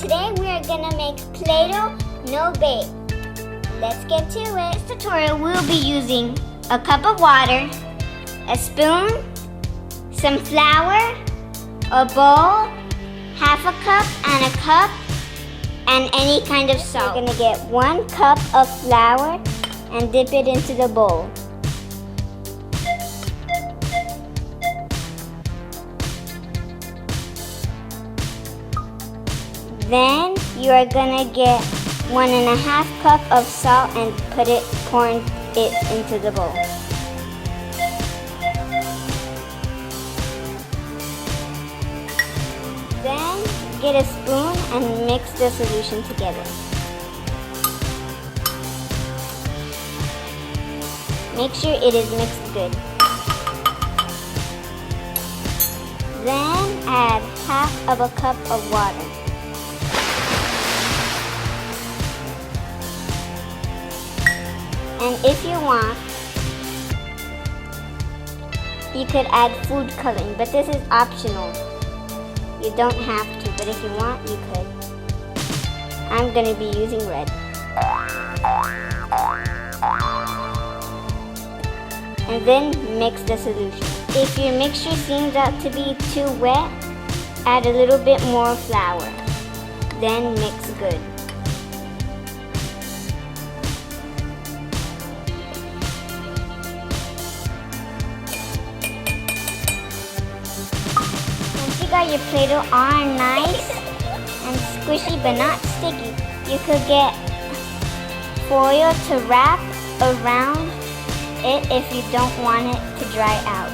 today we are gonna make Play-Doh no bake. Let's get to it. This tutorial we'll be using a cup of water, a spoon, some flour, a bowl, half a cup, and any kind of salt. We're gonna get 1 cup of flour and dip it into the bowl. Then you are gonna get 1.5 cup of salt and pour it into the bowl. Then get a spoon and mix the solution together. Make sure it is mixed good. Then add half of a cup of water. And if you want, you could add food coloring, but this is optional. You don't have to, but if you want, you could. I'm going to be using red. And then mix the solution. If your mixture seems out to be too wet, add a little bit more flour. Then mix good. Once you got your Play-Doh all nice and squishy but not sticky, you could get foil to wrap around it if you don't want it to dry out.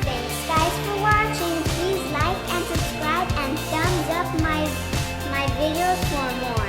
Thanks guys for watching. Please like and subscribe and thumbs up my videos for more.